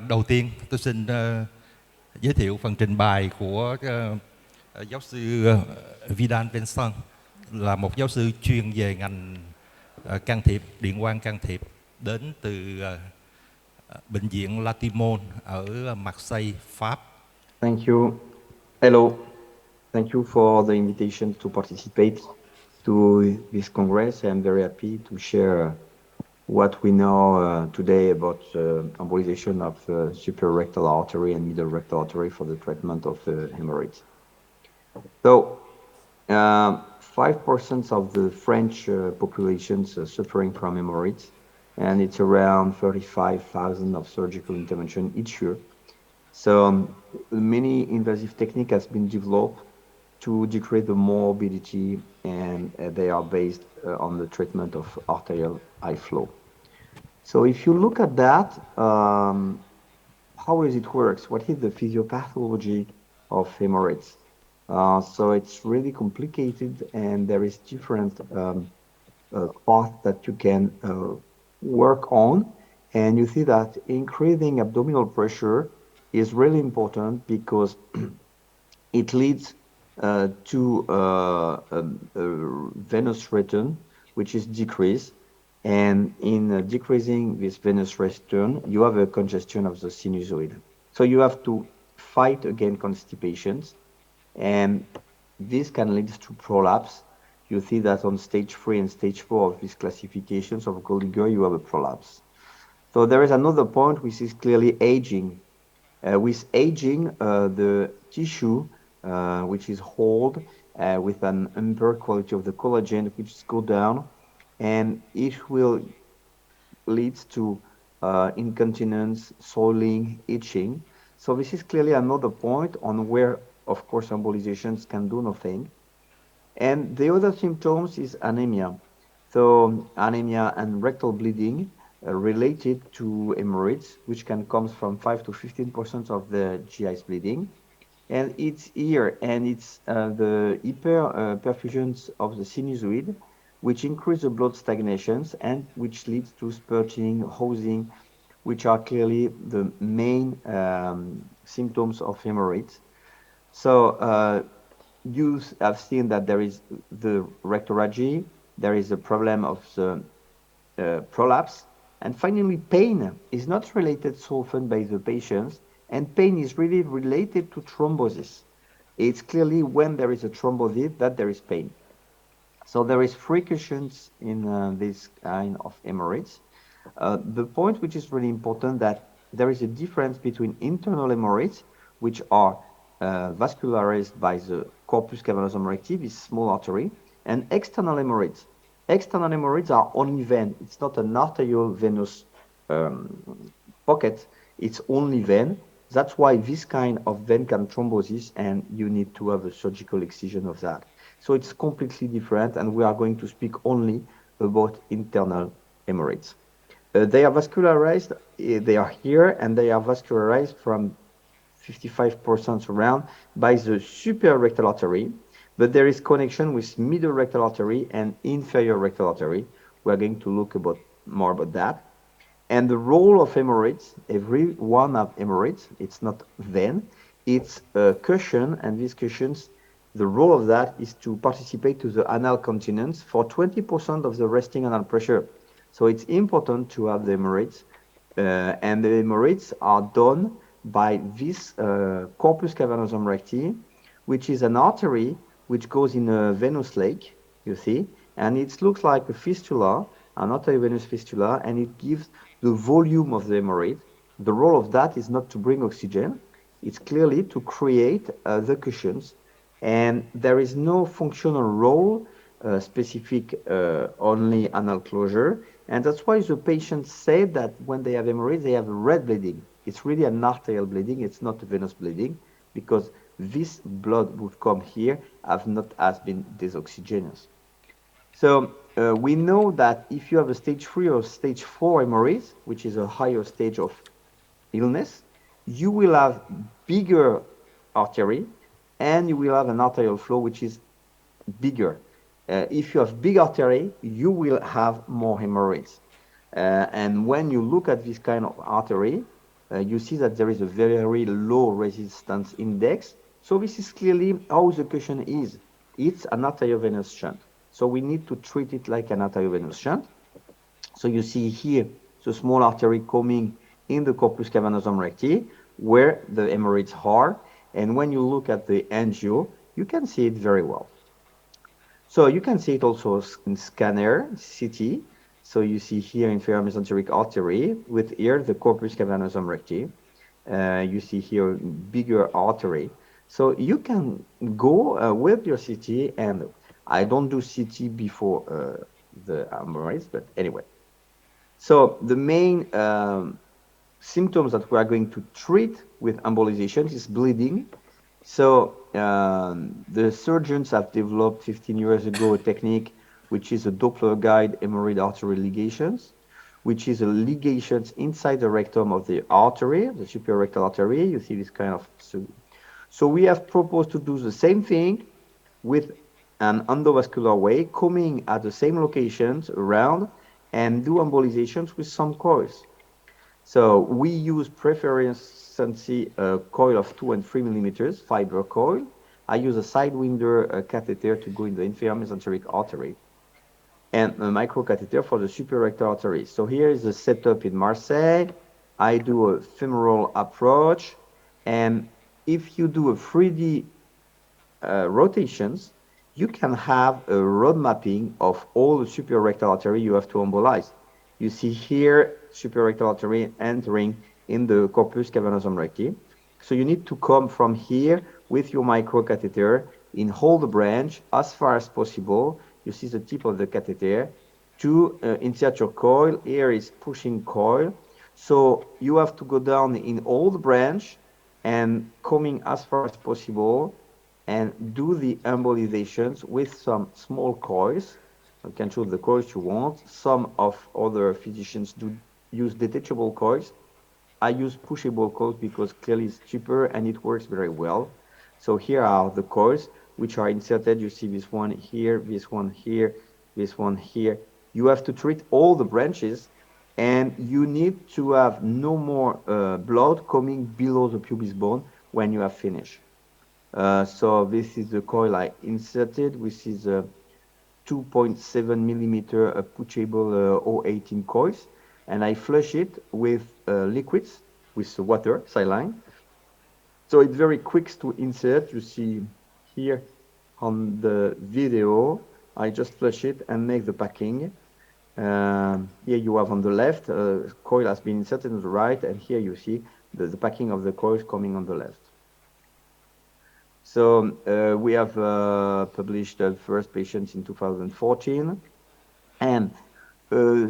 Đầu tiên tôi xin giới thiệu phần trình bày của giáo sư Vidal Vincent, là một giáo sư chuyên về ngành can thiệp, điện quang can thiệp, đến từ bệnh viện Latimon ở Marseille, Pháp. Thank you. Hello. Thank you for the invitation to participate to this Congress. I'm very happy to share what we know today about embolization of suprarectal artery and middle rectal artery for the treatment of hemorrhoids. So, 5% of the French population suffering from hemorrhoids, and it's around 35,000 of surgical intervention each year. So many invasive technique has been developed to decrease the morbidity, and they are based on the treatment of arterial high flow. So if you look at that, how does it works? What is the physiopathology of hemorrhoids? So it's really complicated, and there is different path that you can work on. And you see that increasing abdominal pressure is really important because it leads to venous return, which is decreased. And in decreasing this venous return, you have a congestion of the sinusoid. So you have to fight against constipations, and this can lead to prolapse. You see that on stage 3 and stage 4 of these classifications of Golginger, you have a prolapse. So there is another point which is clearly aging. With aging, the tissue, which is old, with an impaired quality of the collagen, which go down, and it will lead to incontinence, swelling, itching. So this is clearly another point on where, of course, embolizations can do nothing. And the other symptoms is anemia. So anemia and rectal bleeding related to hemorrhoids, which can come from 5 to 15% of the GI's bleeding. And it's here, and it's the hyperperfusions of the sinusoid, which increase the blood stagnations and which leads to spurting, hosing, which are clearly the main symptoms of hemorrhoids. So you have seen that there is the rectorrhagi, there is a problem of the prolapse, and finally pain is not related so often by the patients, and pain is really related to thrombosis. It's clearly when there is a thrombosis that there is pain. So there is three questions in this kind of hemorrhoids. The point which is really important that there is a difference between internal hemorrhoids, which are vascularized by the corpus cavernous recti, this small artery, and external hemorrhoids. External hemorrhoids are only vein. It's not an arterial venous pocket. It's only vein. That's why this kind of vein can thrombosis, and you need to have a surgical excision of that. So it's completely different, and we are going to speak only about internal hemorrhoids. They are vascularized, they are here, and they are vascularized from 55% around by the superior rectal artery, but there is connection with middle rectal artery and inferior rectal artery. We're going to look more about that. And the role of hemorrhoids, every one of hemorrhoids, it's not vein, it's a cushion, and these cushions, the role of that is to participate to the anal continence for 20% of the resting anal pressure. So it's important to have the hemorrhoids, and the hemorrhoids are done by this corpus cavernosum recti, which is an artery which goes in a venous lake, you see, and it looks like a fistula, an arteriovenous fistula, and it gives the volume of the hemorrhoid. The role of that is not to bring oxygen, it's clearly to create the cushions, and there is no functional role specific only anal closure, and that's why the patients say that when they have hemorrhoids, they have red bleeding. It's really an arterial bleeding, it's not a venous bleeding, because this blood would come here has been desoxygenous. So we know that if you have a stage 3 or stage 4 hemorrhoids, which is a higher stage of illness, you will have bigger artery, and you will have an arterial flow which is bigger. If you have big artery, you will have more hemorrhoids. And when you look at this kind of artery, you see that there is a very low resistance index. So this is clearly how the question is. It's an arteriovenous shunt. So we need to treat it like an arteriovenous shunt. So you see here the small artery coming in the corpus cavernosum recti where the hemorrhoids are. And when you look at the angio, you can see it very well. So you can see it also in scanner, CT. So you see here inferior mesenteric artery with here the corpus cavernosum recti. You see here bigger artery. So you can go with your CT, and I don't do CT before the hemorrhoids, but anyway. So the main symptoms that we are going to treat with embolization is bleeding. So the surgeons have developed 15 years ago a technique which is a Doppler guide hemorrhoid artery ligations, which is a ligations inside the rectum of the artery, the superior rectal artery. You see this kind of. So we have proposed to do the same thing with an endovascular way, coming at the same locations around and do embolizations with some coils. So we use preferentially a coil of 2 and 3 millimeters fiber coil. I use a sidewinder catheter to go in the inferior mesenteric artery and a microcatheter for the superior rectal artery. So here is the setup in Marseille. I do a femoral approach, and if you do a 3D rotations, you can have a road mapping of all the superior rectal artery you have to embolize. You see here superior rectal artery entering in the corpus cavernosum recti. So you need to come from here with your microcatheter in hold the branch as far as possible. You see the tip of the catheter to insert your coil. Here is pushing coil. So you have to go down in all the branch and coming as far as possible and do the embolizations with some small coils. You can choose the coils you want. Some of other physicians do use detachable coils. I use pushable coils because clearly it's cheaper and it works very well. So here are the coils which are inserted. You see this one here, this one here, this one here. You have to treat all the branches, and you need to have no more blood coming below the pubis bone when you have finished. So this is the coil I inserted, which is a 2.7 millimeter pushable 018 coils, and I flush it with liquids, with water, saline. So it's very quick to insert. You see here on the video, I just flush it and make the packing. Here you have on the left, coil has been inserted on the right, and here you see the packing of the coils coming on the left. So we have published the first patients in 2014, and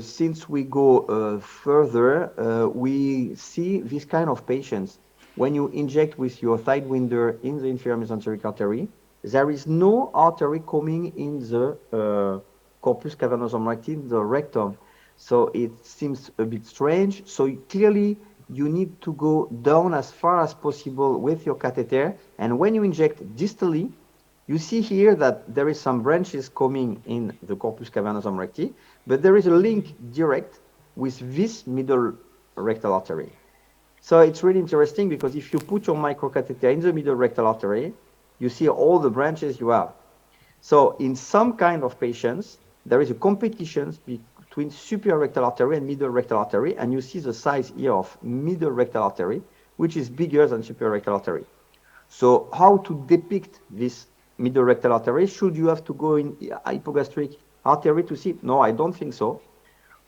since we go further, we see this kind of patients. When you inject with your sidewinder in the inferior mesenteric artery, there is no artery coming in the corpus cavernosum recti, the rectum. So it seems a bit strange. So clearly, you need to go down as far as possible with your catheter. And when you inject distally, you see here that there is some branches coming in the corpus cavernosum recti, but there is a link direct with this middle rectal artery. So it's really interesting because if you put your microcatheter in the middle rectal artery, you see all the branches you have. So in some kind of patients, there is a competition between superior rectal artery and middle rectal artery, and you see the size here of middle rectal artery, which is bigger than superior rectal artery. So how to depict this middle rectal artery? Should you have to go in hypogastric artery to see it? No, I don't think so.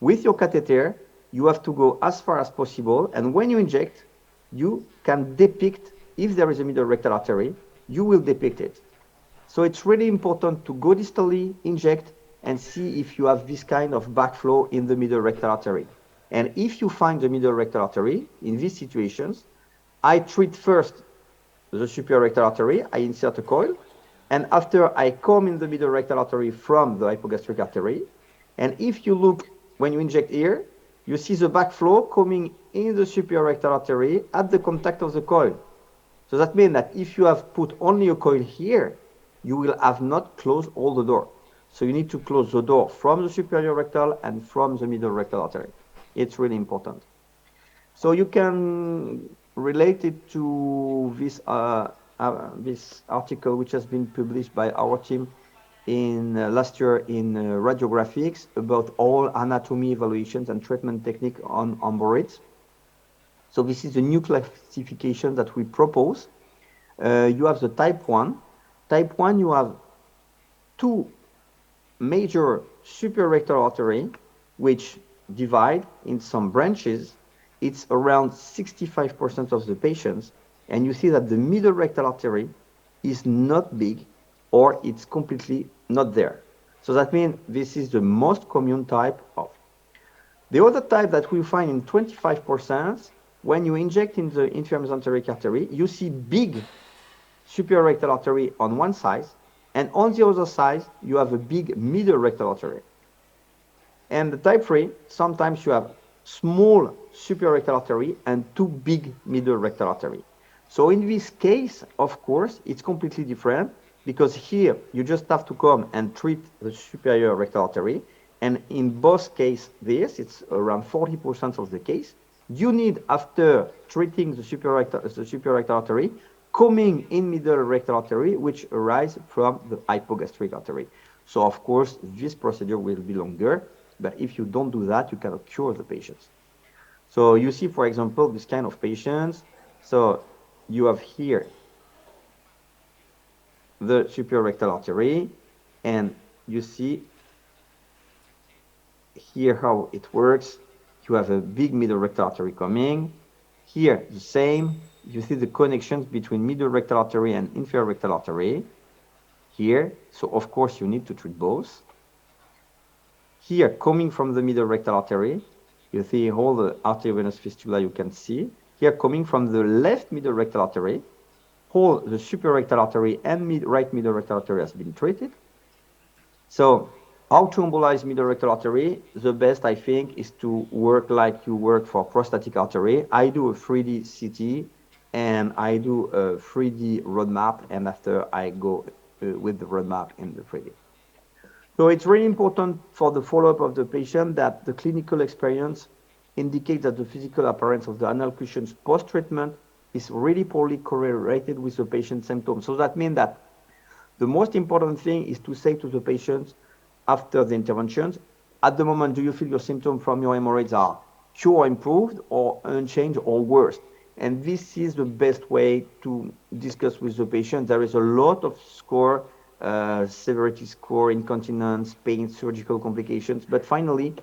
With your catheter, you have to go as far as possible, and when you inject, you can depict, if there is a middle rectal artery, you will depict it. So it's really important to go distally, inject, and see if you have this kind of backflow in the middle rectal artery. And if you find the middle rectal artery, in these situations, I treat first the superior rectal artery, I insert a coil, and after I come in the middle rectal artery from the hypogastric artery, and if you look, when you inject here, you see the backflow coming in the superior rectal artery at the contact of the coil. So that means that if you have put only a coil here, you will have not closed all the door. So you need to close the door from the superior rectal and from the middle rectal artery. It's really important. So you can relate it to this article which has been published by our team in last year in Radiographics about all anatomy evaluations and treatment technique on hemorrhoids. So this is a new classification that we propose. You have the type 1. Type 1, you have two major suprarectal artery, which divide in some branches. It's around 65% of the patients. And you see that the middle rectal artery is not big or it's completely not there. So that means this is the most common type of. The other type that we find in 25%, when you inject in the inferior mesenteric artery, you see big superior rectal artery on one side, and on the other side, you have a big middle rectal artery. And the type 3, sometimes you have small superior rectal artery and two big middle rectal artery. So in this case, of course, it's completely different because here you just have to come and treat the superior rectal artery. And in both cases, it's around 40% of the case. You need, after treating the superior rectal artery, coming in middle rectal artery, which arises from the hypogastric artery. So of course, this procedure will be longer, but if you don't do that, you cannot cure the patients. So you see, for example, this kind of patients. So you have here the superior rectal artery, and you see here how it works. You have a big middle rectal artery coming. Here, the same. You see the connections between middle rectal artery and inferior rectal artery. Here, so of course you need to treat both. Here, coming from the middle rectal artery, you see all the arteriovenous fistula you can see. Here, coming from the left middle rectal artery, all the superior rectal artery and right middle rectal artery has been treated. So how to embolize middle rectal artery? The best, I think, is to work like you work for prostatic artery. I do a 3D CT and I do a 3D roadmap, and after I go with the roadmap in the 3D. So it's really important for the follow-up of the patient that the clinical experience indicates that the physical appearance of the anal cushions post-treatment is really poorly correlated with the patient's symptoms. So that means that the most important thing is to say to the patients after the interventions, at the moment, do you feel your symptoms from your hemorrhoids are cure or improved or unchanged or worse? And this is the best way to discuss with the patient. There is a lot of score, severity score, incontinence, pain, surgical complications. But finally,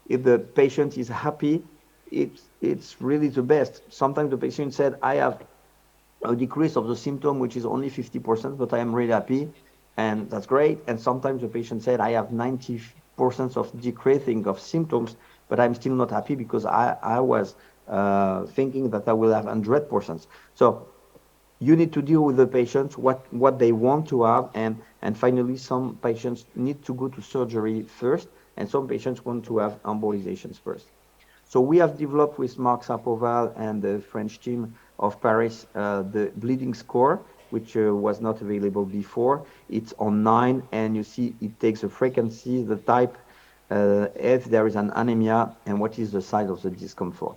if the patient is happy, it's really the best. Sometimes the patient said, I have a decrease of the symptom, which is only 50%, but I am really happy. And that's great. And sometimes the patient said, I have 90% of decreasing of symptoms, but I'm still not happy because I was thinking that I will have 100%. So you need to deal with the patients, what they want to have. And finally, some patients need to go to surgery first, and some patients want to have embolizations first. So we have developed with Marc Sapoval and the French team of Paris the bleeding score, which was not available before. It's on 9, and you see it takes a frequency, the type, if there is an anemia, and what is the size of the discomfort.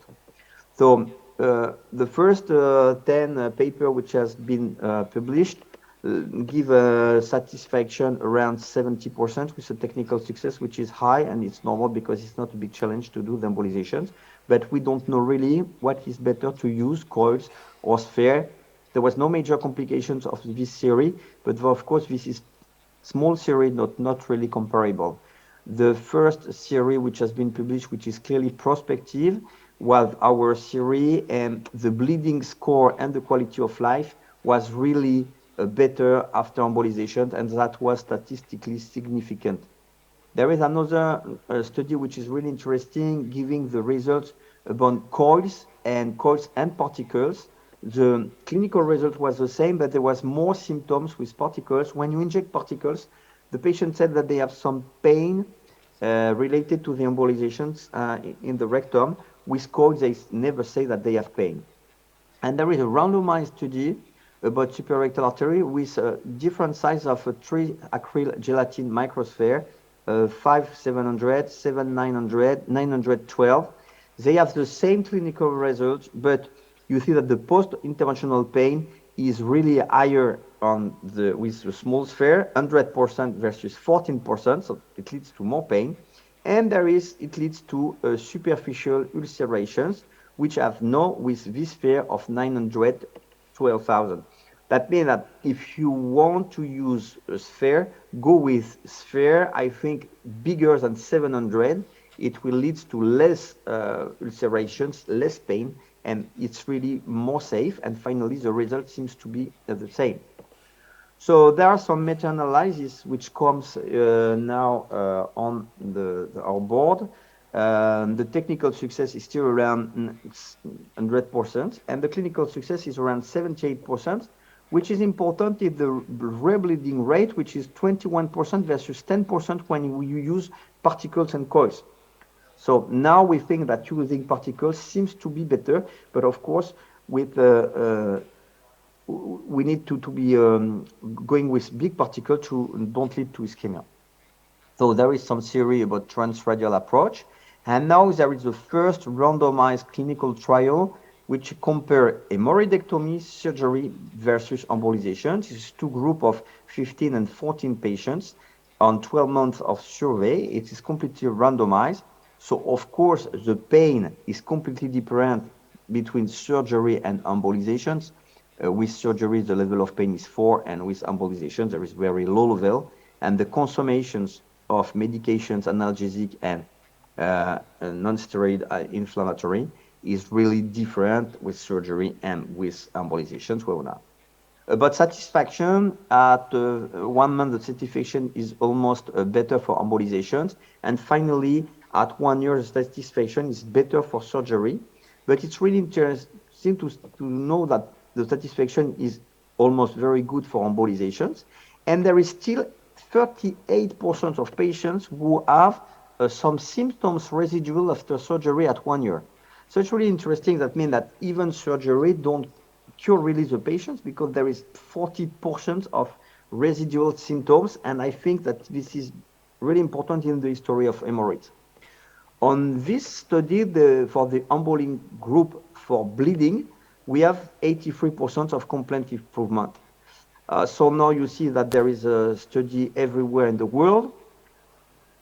So the first 10 paper which has been published give a satisfaction around 70% with a technical success, which is high, and it's normal because it's not a big challenge to do the embolizations. But we don't know really what is better to use, coils or sphere. There was no major complications of this series, but of course this is small series, not really comparable. The first series which has been published, which is clearly prospective, was our series, and the bleeding score and the quality of life was really better after embolization, and that was statistically significant. There is another study which is really interesting, giving the results about coils and particles. The clinical result was the same, but there was more symptoms with particles. When you inject particles, the patient said that they have some pain related to the embolizations in the rectum. With coils, they never say that they have pain. And there is a randomized study about suprarectal artery with different size of a 3-acryl gelatin microsphere, 5, 700, 7, 900, 912. They have the same clinical results, but you see that the post-interventional pain is really higher with the small sphere, 100% versus 14%, so it leads to more pain. And it leads to superficial ulcerations, which have no with this sphere of 912,000. That means that if you want to use a sphere, go with sphere, I think, bigger than 700. It will lead to less ulcerations, less pain, and it's really more safe. And finally, the result seems to be the same. So there are some meta-analysis which comes now on our board. The technical success is still around 100%, and the clinical success is around 78%, which is important in the rebleeding rate, which is 21% versus 10% when you use particles and coils. So now we think that using particles seems to be better, but of course, with we need to be going with big particles to don't lead to ischemia. So there is some theory about transradial approach. And now there is the first randomized clinical trial which compare hemorrhoidectomy surgery versus embolization. This is two groups of 15 and 14 patients on 12 months of survey. It is completely randomized. So of course the pain is completely different between surgery and embolizations. With surgery, the level of pain is 4, and with embolization, there is very low level. And the consumations of medications, analgesic, and non-steroid inflammatory is really different with surgery and with embolizations. Well, now. About satisfaction, at 1 month, the satisfaction is almost better for embolizations. And finally, at 1 year, the satisfaction is better for surgery. But it's really interesting to know that the satisfaction is almost very good for embolizations. And there is still 38% of patients who have some symptoms residual after surgery at 1 year. So it's really interesting. That means that even surgery don't cure really the patients, because there is 40% of residual symptoms. And I think that this is really important in the history of hemorrhoids. On this study, for the emboling group for bleeding, we have 83% of complaint improvement. So now you see that there is a study everywhere in the world.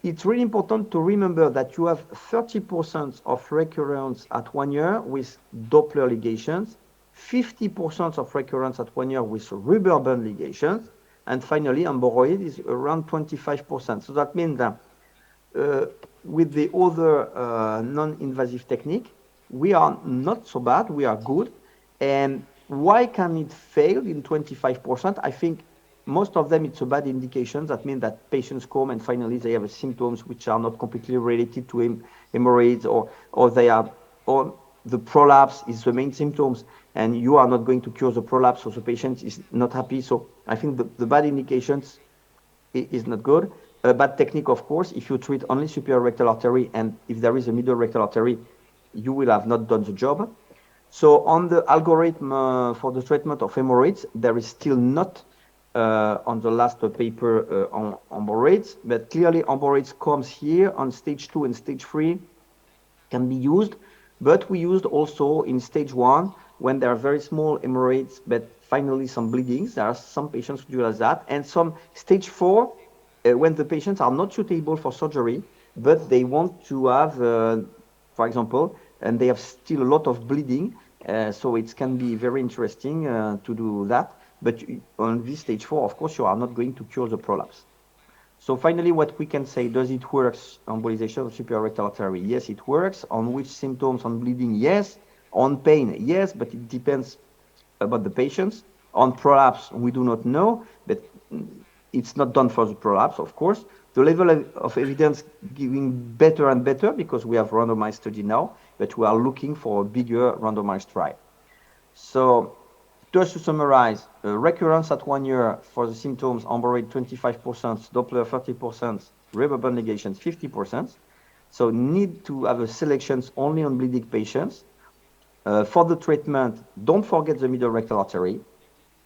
It's really important to remember that you have 30% of recurrence at 1 year with Doppler ligations, 50% of recurrence at 1 year with rubber band ligations, and finally, hemorrhoid is around 25%. So that means that with the other non-invasive technique, we are not so bad, we are good. And why can it fail in 25%? I think most of them, it's a bad indication. That means that patients come and finally they have symptoms which are not completely related to hemorrhoids, or the prolapse is the main symptoms, and you are not going to cure the prolapse, so the patient is not happy. So I think the bad indications is not good. Bad technique, of course, if you treat only superior rectal artery, and if there is a middle rectal artery, you will have not done the job. So on the algorithm for the treatment of hemorrhoids, there is still not on the last paper on hemorrhoids, but clearly hemorrhoids comes here on stage 2 and stage 3 can be used, but we used also in stage 1 when there are very small hemorrhoids, but finally some bleedings. There are some patients who do that, and some stage 4 when the patients are not suitable for surgery, but they want to have, for example, and they have still a lot of bleeding. So it can be very interesting to do that. But on this stage 4, of course, you are not going to cure the prolapse. So finally, what we can say, does it work? Embolization of superior rectal artery? Yes, it works. On which symptoms? On bleeding? Yes. On pain? Yes, but it depends about the patients. On prolapse, we do not know, but it's not done for the prolapse, of course. The level of evidence giving better and better because we have randomized study now, but we are looking for a bigger randomized trial. So just to summarize, recurrence at 1 year for the symptoms, hemorrhoid 25%, Doppler 30%, rubber band ligations 50%. So need to have a selections only on bleeding patients. For the treatment, don't forget the middle rectal artery.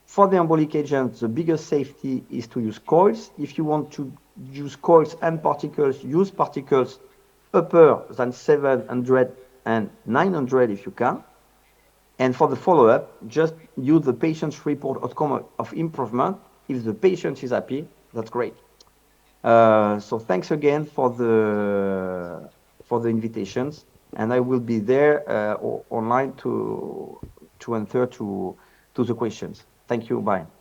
For the embolic agent, the biggest safety is to use coils. If you want to use coils and particles, use particles upper than 700 and 900 if you can. And for the follow-up, just use the patient's report outcome of improvement. If the patient is happy, that's great. So thanks again for the invitations, and I will be there online to answer to the questions. Thank you. Bye.